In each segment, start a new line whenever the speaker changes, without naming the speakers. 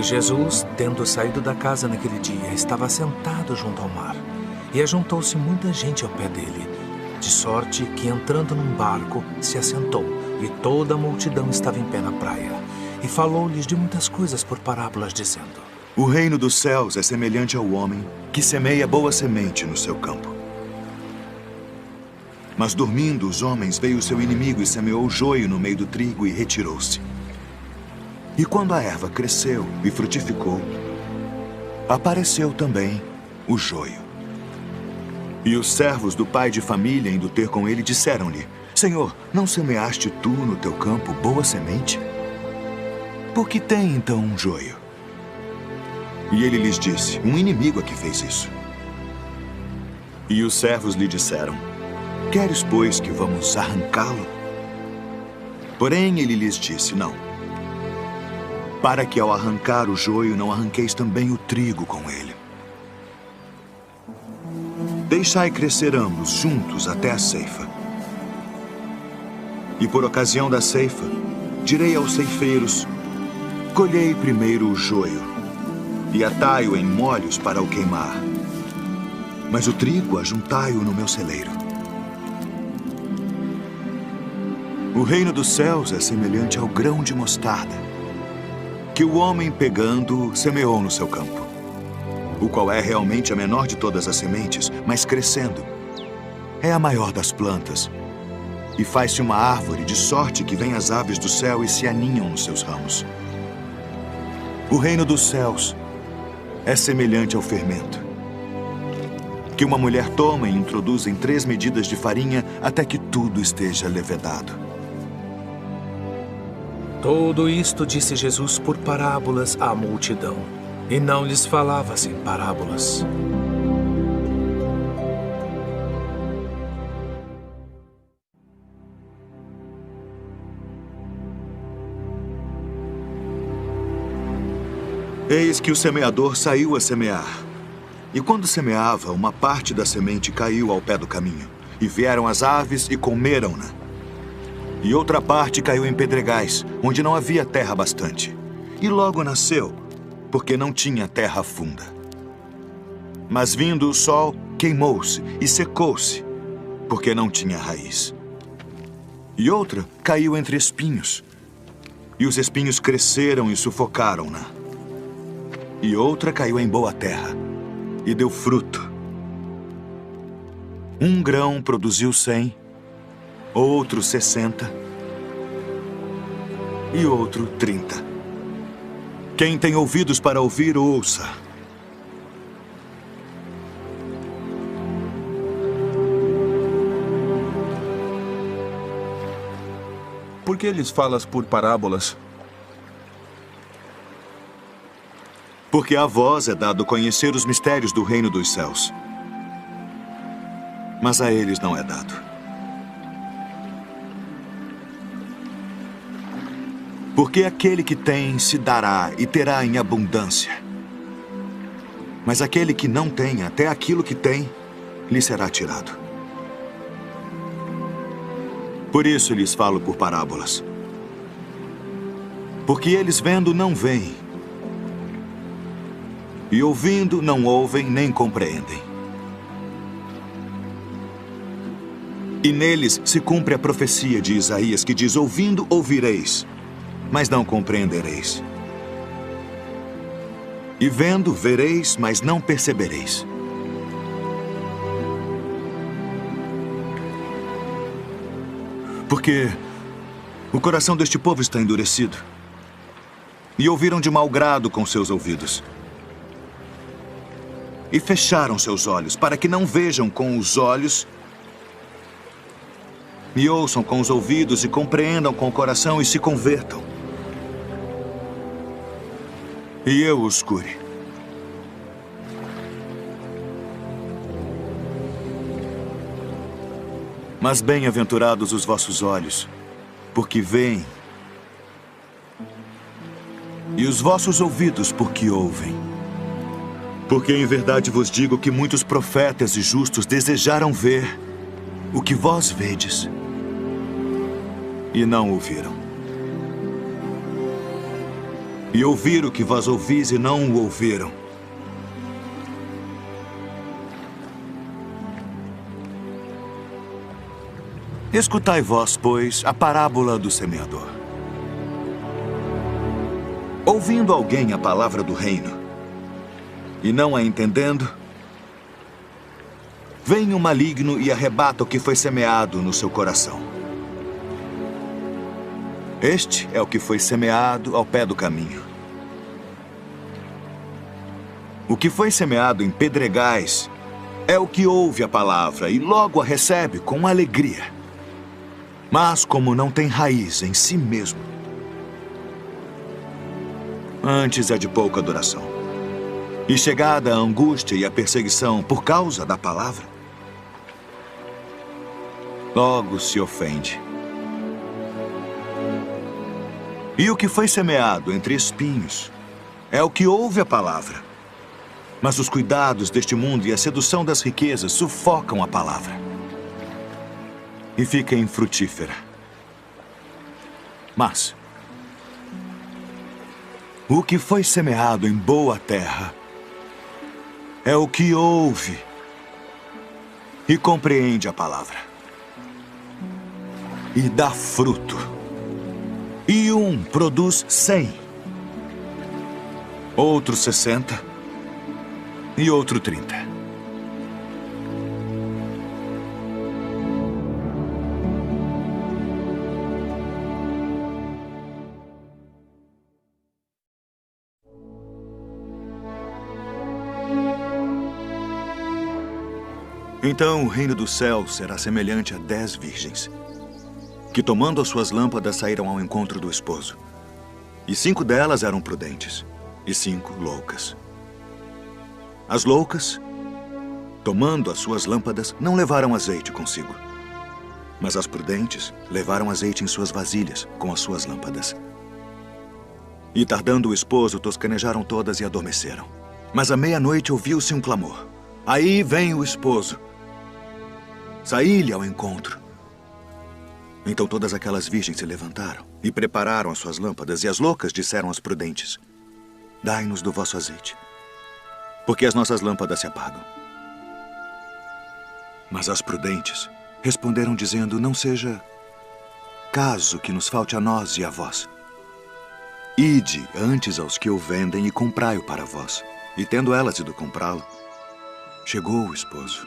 E Jesus, tendo saído da casa naquele dia, estava sentado junto ao mar. E ajuntou-se muita gente ao pé dele, de sorte que, entrando num barco, se assentou, e toda a multidão estava em pé na praia. E falou-lhes de muitas coisas por parábolas, dizendo:
O reino dos céus é semelhante ao homem que semeia boa semente no seu campo. Mas dormindo os homens, veio o seu inimigo e semeou o joio no meio do trigo e retirou-se. E quando a erva cresceu e frutificou, apareceu também o joio. E os servos do pai de família, indo ter com ele, disseram-lhe: Senhor, não semeaste tu no teu campo boa semente? Por que tem então um joio? E ele lhes disse: um inimigo é que fez isso. E os servos lhe disseram: Queres, pois, que vamos arrancá-lo? Porém ele lhes disse: Não, para que ao arrancar o joio não arranqueis também o trigo com ele. Deixai crescer ambos juntos até a ceifa. E por ocasião da ceifa, direi aos ceifeiros: colhei primeiro o joio, e atai-o em molhos para o queimar. Mas o trigo ajuntai-o no meu celeiro. O reino dos céus é semelhante ao grão de mostarda, que o homem pegando semeou no seu campo, o qual é realmente a menor de todas as sementes, mas crescendo é a maior das plantas, e faz-se uma árvore, de sorte que vêm as aves do céu e se aninham nos seus ramos. O reino dos céus é semelhante ao fermento, que uma mulher toma e introduz em 3 medidas de farinha até que tudo esteja levedado.
Tudo isto disse Jesus por parábolas à multidão, e não lhes falava sem parábolas.
Eis que o semeador saiu a semear. E quando semeava, uma parte da semente caiu ao pé do caminho, e vieram as aves e comeram-na. E outra parte caiu em pedregais, onde não havia terra bastante. E logo nasceu, porque não tinha terra funda. Mas vindo o sol, queimou-se e secou-se, porque não tinha raiz. E outra caiu entre espinhos, e os espinhos cresceram e sufocaram-na. E outra caiu em boa terra, e deu fruto. Um grão produziu 100, outro 60 e outro 30. Quem tem ouvidos para ouvir, ouça.
Por que lhes falas por parábolas?
Porque a vós é dado conhecer os mistérios do reino dos céus, mas a eles não é dado. Porque aquele que tem se dará e terá em abundância. Mas aquele que não tem, até aquilo que tem, lhe será tirado. Por isso lhes falo por parábolas. Porque eles vendo não veem, e ouvindo não ouvem nem compreendem. E neles se cumpre a profecia de Isaías, que diz: ouvindo ouvireis, mas não compreendereis. E vendo, vereis, mas não percebereis. Porque o coração deste povo está endurecido, e ouviram de mau grado com seus ouvidos, e fecharam seus olhos, para que não vejam com os olhos, e ouçam com os ouvidos, e compreendam com o coração, e se convertam. E eu os cure. Mas bem-aventurados os vossos olhos, porque veem, e os vossos ouvidos, porque ouvem. Porque em verdade vos digo que muitos profetas e justos desejaram ver o que vós vedes, e não o viram. e ouvir o que vós ouvis e não o ouviram. Escutai vós, pois, a parábola do semeador. Ouvindo alguém a palavra do reino, e não a entendendo, vem o maligno e arrebata o que foi semeado no seu coração. Este é o que foi semeado ao pé do caminho. O que foi semeado em pedregais é o que ouve a palavra e logo a recebe com alegria. Mas como não tem raiz em si mesmo, antes é de pouca duração. E chegada a angústia e a perseguição por causa da palavra, logo se ofende. E o que foi semeado entre espinhos é o que ouve a palavra. Mas os cuidados deste mundo e a sedução das riquezas sufocam a palavra e fica infrutífera. Mas o que foi semeado em boa terra é o que ouve e compreende a palavra e dá fruto. E um produz 100, outro 60 e outro 30. Então o reino do céu será semelhante a 10 virgens, que tomando as suas lâmpadas saíram ao encontro do esposo. E 5 delas eram prudentes, e 5 loucas. As loucas, tomando as suas lâmpadas, não levaram azeite consigo. Mas as prudentes levaram azeite em suas vasilhas, com as suas lâmpadas. E tardando o esposo, toscanejaram todas e adormeceram. Mas à meia-noite ouviu-se um clamor. Aí vem o esposo. Saí-lhe ao encontro. Então todas aquelas virgens se levantaram e prepararam as suas lâmpadas, e as loucas disseram às prudentes: dai-nos do vosso azeite, porque as nossas lâmpadas se apagam. Mas as prudentes responderam dizendo: não seja caso que nos falte a nós e a vós. Ide antes aos que o vendem e comprai-o para vós. E tendo elas ido comprá-lo, chegou o esposo.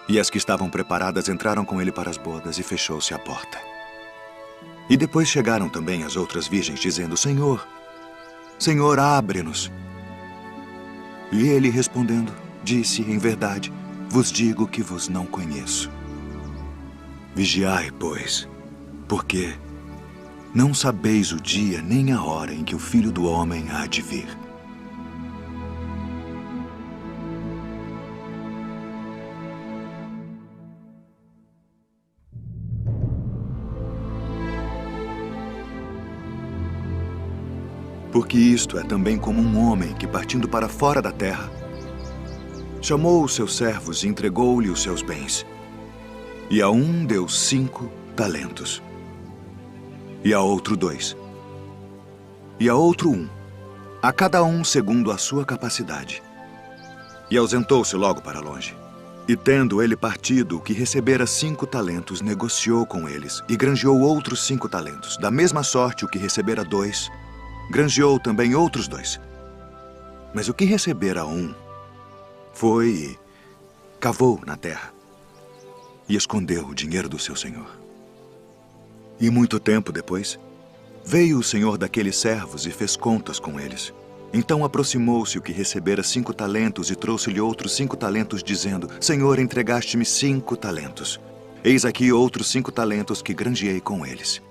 E as que estavam preparadas entraram com ele para as bodas, e fechou-se a porta. E depois chegaram também as outras virgens, dizendo: Senhor, Senhor, abre-nos. E ele, respondendo, disse: em verdade, vos digo que vos não conheço. Vigiai, pois, porque não sabeis o dia nem a hora em que o Filho do Homem há de vir. Porque isto é também como um homem que, partindo para fora da terra, chamou os seus servos e entregou-lhe os seus bens. E a um deu 5 talentos, e a outro 2, e a outro 1, a cada um segundo a sua capacidade. E ausentou-se logo para longe. E tendo ele partido, o que recebera 5 talentos, negociou com eles, e granjeou outros 5 talentos. Da mesma sorte, o que recebera 2, granjeou também outros 2. Mas o que recebera 1, foi e cavou na terra, e escondeu o dinheiro do seu senhor. E muito tempo depois, veio o senhor daqueles servos e fez contas com eles. Então aproximou-se o que recebera 5 talentos e trouxe-lhe outros 5 talentos, dizendo: Senhor, entregaste-me 5 talentos. Eis aqui outros 5 talentos que granjeei com eles.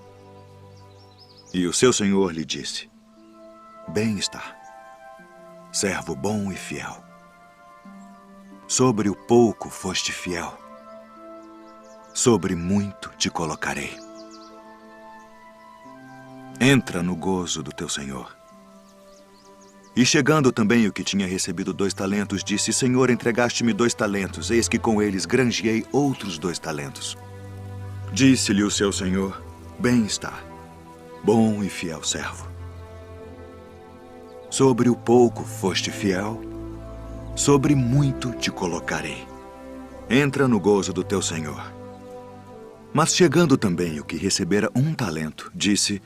E o seu senhor lhe disse: Bem está, servo bom e fiel. Sobre o pouco foste fiel, sobre muito te colocarei. Entra no gozo do teu senhor. E chegando também o que tinha recebido 2 talentos, disse: Senhor, entregaste-me 2 talentos, eis que com eles granjeei outros 2 talentos. Disse-lhe o seu senhor: Bem está, bom e fiel servo. Sobre o pouco foste fiel, sobre muito te colocarei. Entra no gozo do teu senhor. Mas chegando também o que recebera 1 talento, disse: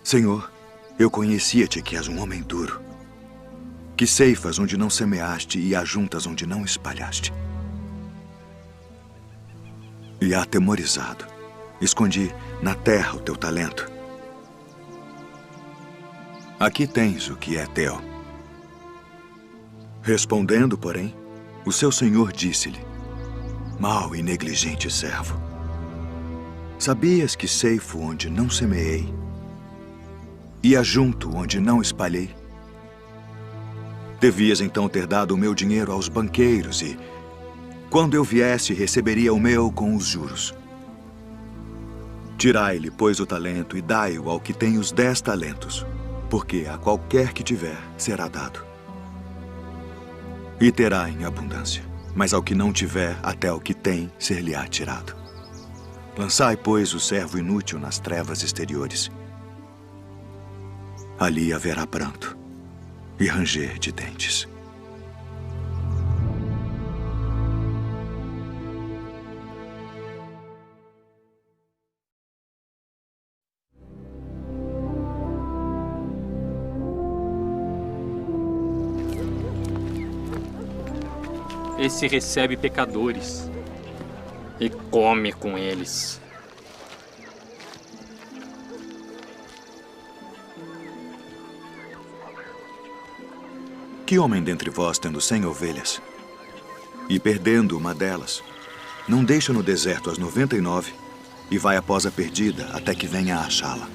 Senhor, eu conhecia-te que és um homem duro, que ceifas onde não semeaste e ajuntas onde não espalhaste. E atemorizado, escondi na terra o teu talento. Aqui tens o que é teu. Respondendo, porém, o seu senhor disse-lhe: Mau e negligente servo, sabias que ceifo onde não semeei e ajunto onde não espalhei? Devias então ter dado o meu dinheiro aos banqueiros e, quando eu viesse, receberia o meu com os juros. Tirai-lhe, pois, o talento e dai-o ao que tem os 10 talentos, porque a qualquer que tiver será dado. E terá em abundância, mas ao que não tiver, até o que tem ser-lhe-á tirado. Lançai, pois, o servo inútil nas trevas exteriores. Ali haverá pranto e ranger de dentes.
Esse recebe pecadores e come com eles.
Que homem dentre vós, tendo 100 ovelhas, e perdendo uma delas, não deixa no deserto as 99 e vai após a perdida até que venha a achá-la?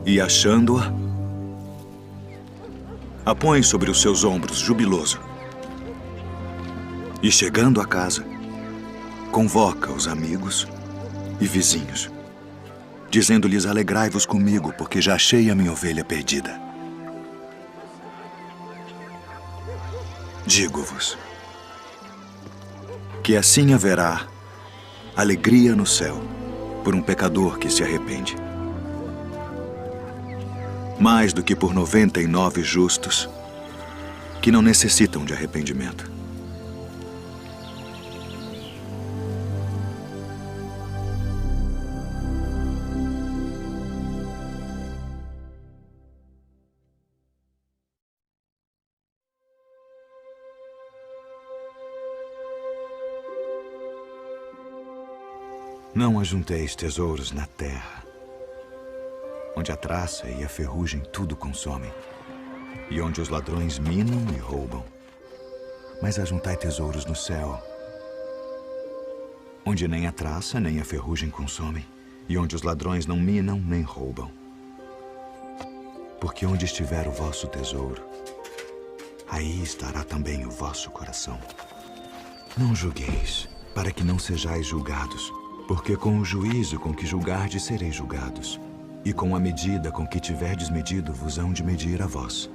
E achando-a, a põe sobre os seus ombros, jubiloso. E chegando a casa, convoca os amigos e vizinhos, dizendo-lhes: alegrai-vos comigo, porque já achei a minha ovelha perdida. Digo-vos que assim haverá alegria no céu por um pecador que se arrepende, mais do que por 99 justos que não necessitam de arrependimento. Não ajunteis tesouros na terra, onde a traça e a ferrugem tudo consomem, e onde os ladrões minam e roubam. Mas ajuntai tesouros no céu, onde nem a traça nem a ferrugem consomem, e onde os ladrões não minam nem roubam. Porque onde estiver o vosso tesouro, aí estará também o vosso coração. Não julgueis, para que não sejais julgados, porque com o juízo com que julgardes sereis julgados, e com a medida com que tiverdes medido vos hão de medir a vós.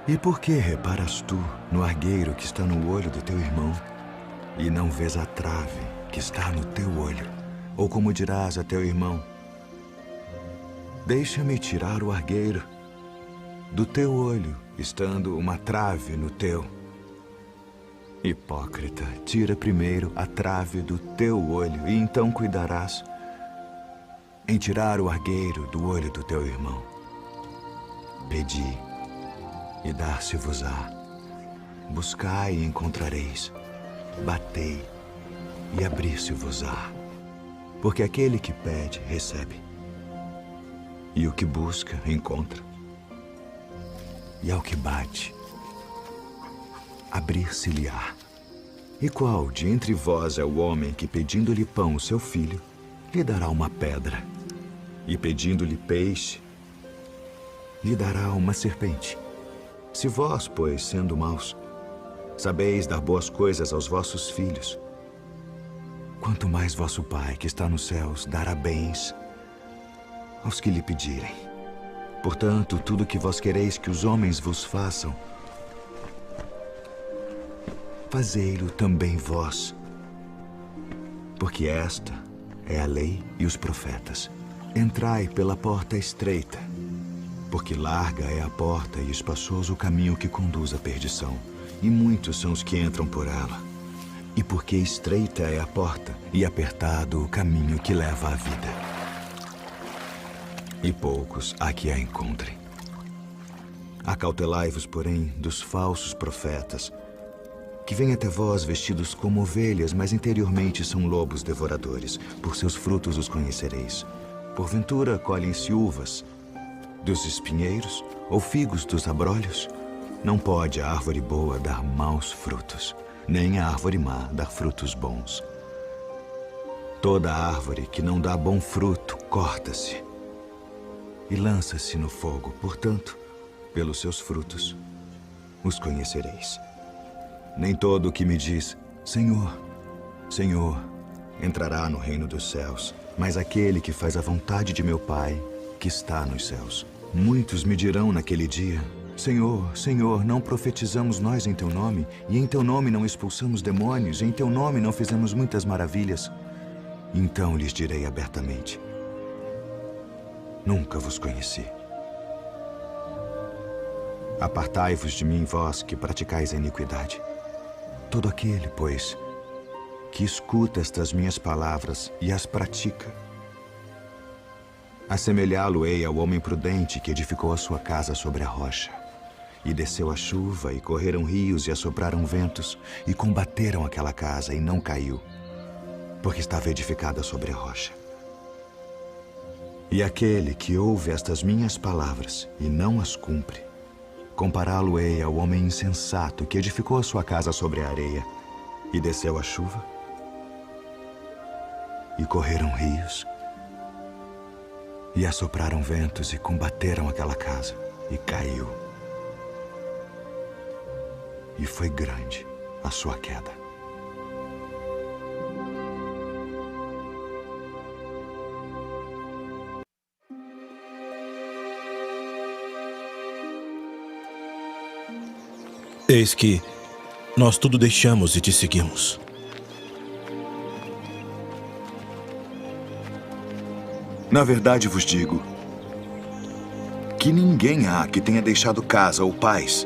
E por que reparas tu no argueiro que está no olho do teu irmão, e não vês a trave que está no teu olho? Ou como dirás a teu irmão: deixa-me tirar o argueiro do teu olho, estando uma trave no teu? Hipócrita, tira primeiro a trave do teu olho, e então cuidarás em tirar o argueiro do olho do teu irmão. Pedi, e dar-se-vos-á. Buscai e encontrareis. Batei e abrir-se-vos-á. Porque aquele que pede, recebe. E o que busca, encontra. E ao que bate, abrir-se-lhe-á. E qual de entre vós é o homem que, pedindo-lhe pão, seu filho, lhe dará uma pedra? E pedindo-lhe peixe, lhe dará uma serpente? Se vós, pois, sendo maus, sabeis dar boas coisas aos vossos filhos, quanto mais vosso Pai, que está nos céus, dará bens aos que lhe pedirem. Portanto, tudo que vós quereis que os homens vos façam, fazei-lo também vós. Porque esta é a lei e os profetas. Entrai pela porta estreita, porque larga é a porta e espaçoso o caminho que conduz à perdição, e muitos são os que entram por ela. E porque estreita é a porta e apertado o caminho que leva à vida, e poucos há que a encontrem. Acautelai-vos, porém, dos falsos profetas, que vêm até vós vestidos como ovelhas, mas interiormente são lobos devoradores. Por seus frutos os conhecereis. Porventura colhem-se uvas dos espinheiros ou figos dos abrolhos? Não pode a árvore boa dar maus frutos, nem a árvore má dar frutos bons. Toda árvore que não dá bom fruto corta-se e lança-se no fogo. Portanto, pelos seus frutos os conhecereis. Nem todo o que me diz, Senhor, Senhor, entrará no reino dos céus, mas aquele que faz a vontade de meu Pai, que está nos céus. Muitos me dirão naquele dia, Senhor, Senhor, não profetizamos nós em teu nome, e em teu nome não expulsamos demônios, e em teu nome não fizemos muitas maravilhas? Então lhes direi abertamente, nunca vos conheci. Apartai-vos de mim, vós que praticais a iniquidade. Todo aquele, pois, que escuta estas minhas palavras e as pratica, assemelhá-lo-ei ao homem prudente que edificou a sua casa sobre a rocha. E desceu a chuva, e correram rios, e assopraram ventos, e combateram aquela casa, e não caiu, porque estava edificada sobre a rocha. E aquele que ouve estas minhas palavras e não as cumpre, compará-lo-ei ao homem insensato que edificou a sua casa sobre a areia, e desceu a chuva, e correram rios, e assopraram ventos, e combateram aquela casa, e caiu. E foi grande a sua queda.
Eis que nós tudo deixamos e te seguimos.
Na verdade vos digo que ninguém há que tenha deixado casa ou pais,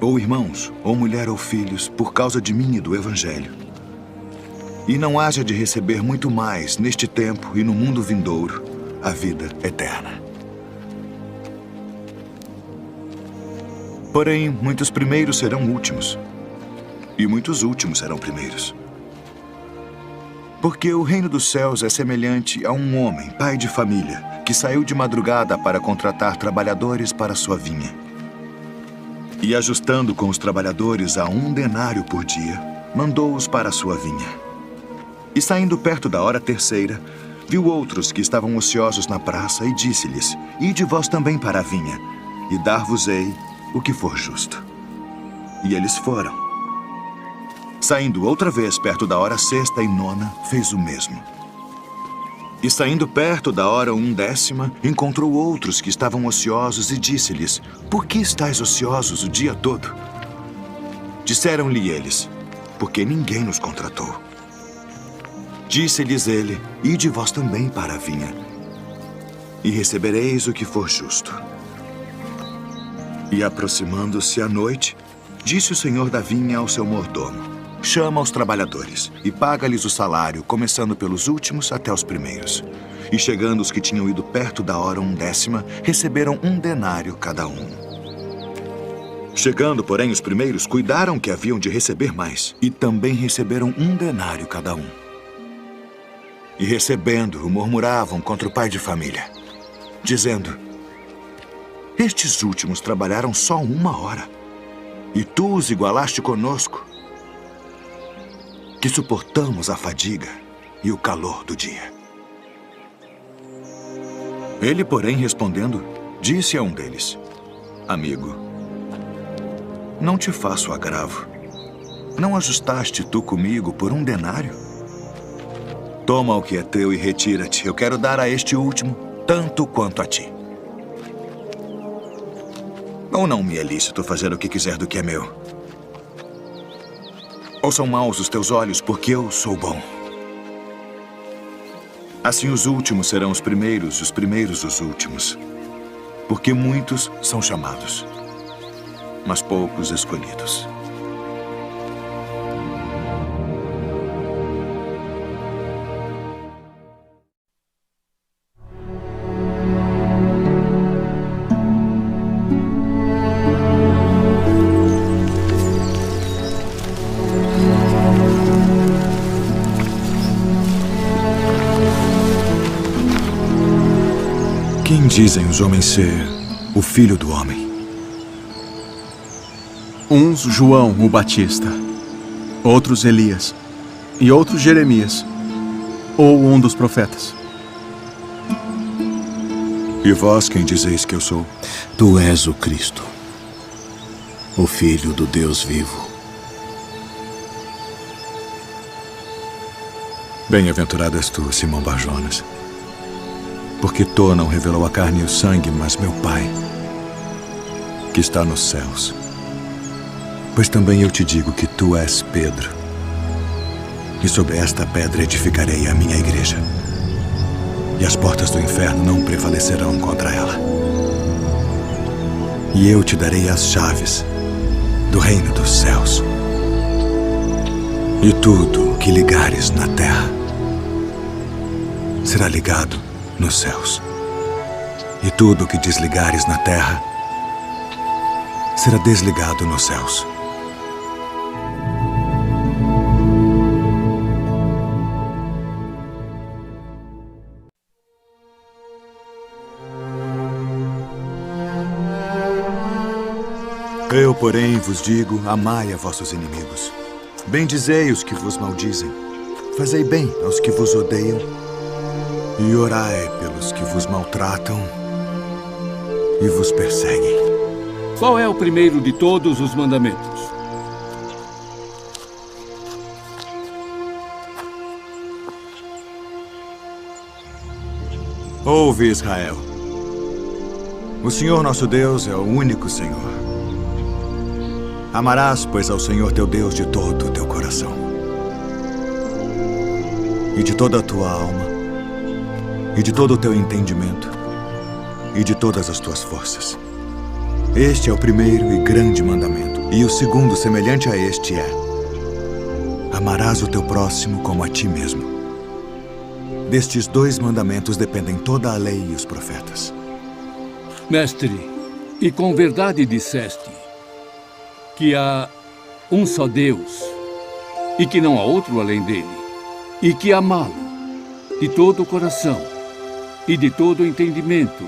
ou irmãos, ou mulher ou filhos, por causa de mim e do Evangelho, e não haja de receber muito mais neste tempo e no mundo vindouro a vida eterna. Porém, muitos primeiros serão últimos, e muitos últimos serão primeiros. Porque o reino dos céus é semelhante a um homem, pai de família, que saiu de madrugada para contratar trabalhadores para sua vinha. E ajustando com os trabalhadores a 1 denário por dia, mandou-os para a sua vinha. E saindo perto da hora terceira, viu outros que estavam ociosos na praça e disse-lhes, ide vós também para a vinha, e dar-vos-ei o que for justo. E eles foram. Saindo outra vez perto da hora sexta e nona, fez o mesmo. E saindo perto da hora 1/10, encontrou outros que estavam ociosos e disse-lhes, por que estáis ociosos o dia todo? Disseram-lhe eles, porque ninguém nos contratou. Disse-lhes ele, ide vós também para a vinha, e recebereis o que for justo. E aproximando-se a noite, disse o senhor da vinha ao seu mordomo, chama os trabalhadores e paga-lhes o salário, começando pelos últimos até os primeiros. E chegando os que tinham ido perto da hora 1/10, receberam 1 denário cada um. Chegando, porém, os primeiros cuidaram que haviam de receber mais, e também receberam 1 denário cada um. E recebendo-o, murmuravam contra o pai de família, dizendo: estes últimos trabalharam só 1 hora, e tu os igualaste conosco, que suportamos a fadiga e o calor do dia. Ele, porém, respondendo, disse a um deles: amigo, não te faço agravo. Não ajustaste tu comigo por 1 denário? Toma o que é teu e retira-te. Eu quero dar a este último tanto quanto a ti. Ou não me é lícito fazer o que quiser do que é meu? Ou são maus os teus olhos porque eu sou bom? Assim os últimos serão os primeiros os últimos. Porque muitos são chamados, mas poucos escolhidos. Quem dizem os homens ser o Filho do Homem?
Uns João o Batista, outros Elias, e outros Jeremias, ou um dos profetas.
E vós quem dizeis que eu sou?
Tu és o Cristo, o Filho do Deus vivo.
Bem-aventurado és tu, Simão Bar-Jonas, porque tu não revelou a carne e o sangue, mas meu Pai, que está nos céus. Pois também eu te digo que tu és Pedro, e sobre esta pedra edificarei a minha igreja, e as portas do inferno não prevalecerão contra ela. E eu te darei as chaves do reino dos céus. E tudo o que ligares na terra será ligado nos céus. E tudo o que desligares na terra será desligado nos céus. Eu, porém, vos digo, amai a vossos inimigos. Bendizei os que vos maldizem. Fazei bem aos que vos odeiam. E orai pelos que vos maltratam e vos perseguem.
Qual é o primeiro de todos os mandamentos?
Ouve, Israel. O Senhor nosso Deus é o único Senhor. Amarás, pois, ao Senhor teu Deus de todo o teu coração, e de toda a tua alma, e de todo o teu entendimento, e de todas as tuas forças. Este é o primeiro e grande mandamento. E o segundo, semelhante a este, é: amarás o teu próximo como a ti mesmo. Destes 2 mandamentos dependem toda a lei e os profetas.
Mestre, e com verdade disseste que há um só Deus e que não há outro além dele, e que amá-lo de todo o coração e de todo o entendimento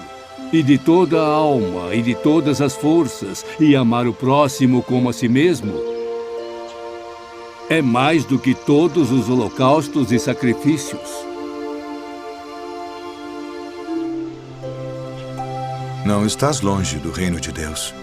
e de toda a alma e de todas as forças, e amar o próximo como a si mesmo, é mais do que todos os holocaustos e sacrifícios.
Não estás longe do reino de Deus.